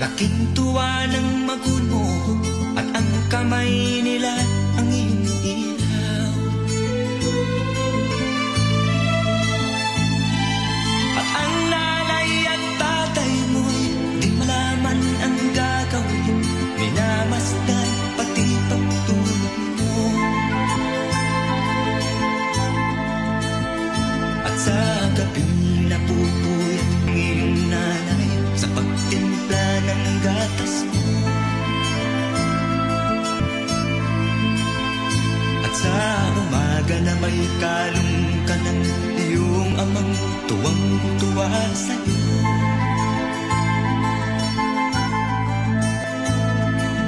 laking tuwa ng maguno at ang kamay nila ang iyong ilaw. At ang nanay at tatay mo'y di malaman ang gagawin, minamasdan pati pagtulog mo. At sa gabing napupuyat ang iyong nanay sa pagtimpla ng gatas mo. At sa umaga na may kalong ka ng iyong amang tuwang-tuwa sa'yo.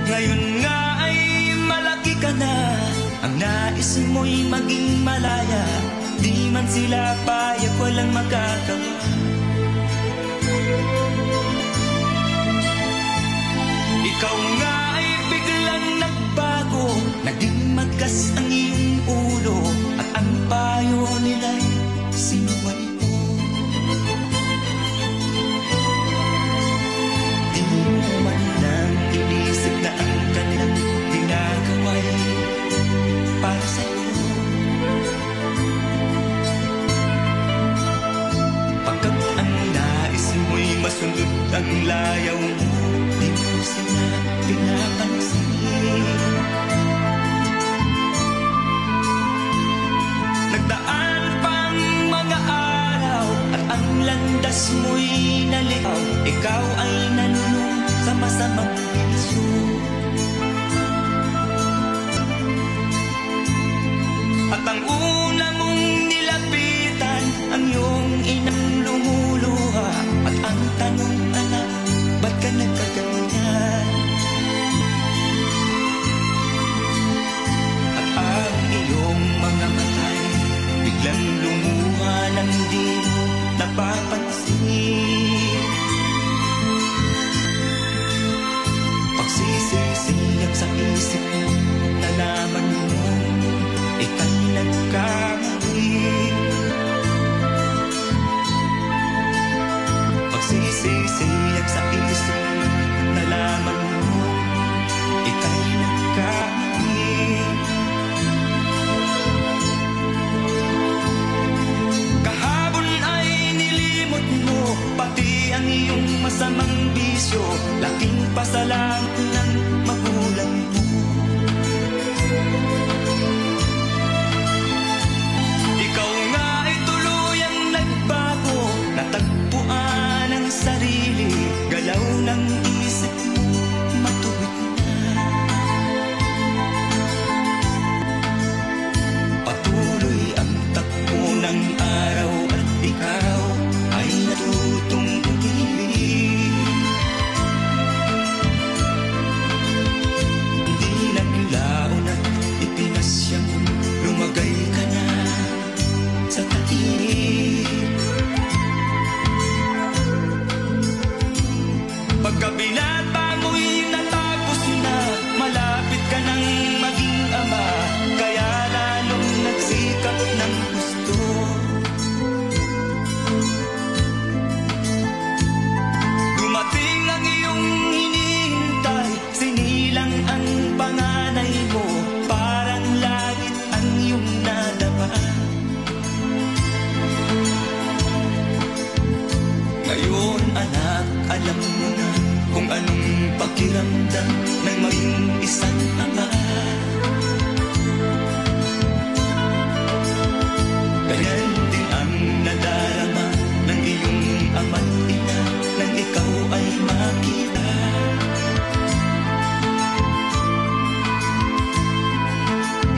Ngayon nga ay malaki ka na, ang nais mo'y maging malaya, di man sila payag, walang magagawa. Ikaw nga ay biglang nagbago, naging magkas ang iyong ulo, at ang payo nila'y sinuway mo. Di mo man lang inisip na ang kanilang ginagawa'y para sa'yo. Pagkat ang nais mo'y masundot ang layaw mo, di mo sila pinapansin. Nagdaan pang mga araw at ang landas mo'y naligaw, ikaw ay nanulong sa masamang bisyo. At ang una mong nilapitan, ang iyong inang lumuluha, at ang tanong, anak, ba't ka nagkaganyan? At ang iyong mga matay biglang lumuha nang di mo napapansin. Pagsisisiyag sa isip mo, nalaman mo ika'y nagkamali. Pagsisisiyag sa isip mo, nalaman mo ika'y nagkamali. Kahapon ay nilimot mo pati ang iyong masamang bisyo, laking pasalamat ng magulang mo. Ikaw nga ay tuluyang nagbago, natagpuan ang sarili, galaw ng isip mo matuwid na. Patuloy ang takbo ng araw at ikaw ay natutong umibig. Hindi naglaon at ipinasya mo, lumagay ka na sa tainip. Pagkabinata mo'y natapos na, malapit ka nang maging ama, kaya lalong nagsikap ng gusto. Dumating ang iyong hinihintay, sinilang ang panganay mo, parang langit ang iyong nadama. Ngayon anak, alam mo na kung anong pakiramdam ng maging isang ama. Ganyan din ang nadarama ng iyong ama't ina nang ikaw ay makita.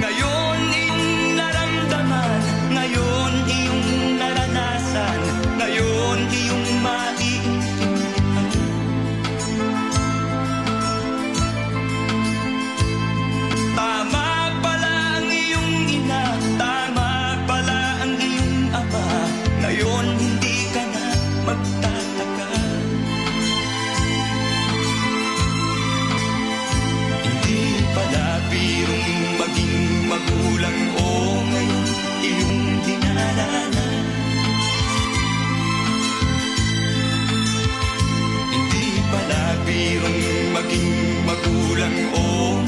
Ngayon iyong naramdaman, ngayon iyong naranasan, ngayon iyong maiintindihan. Tama pala ang iyong ina, tama pala ang iyong ama, ngayon hindi ka na magtataka. Hindi pala birong maging magulang, o ngayon iyong dinadala. Hindi pala biro maging magulang o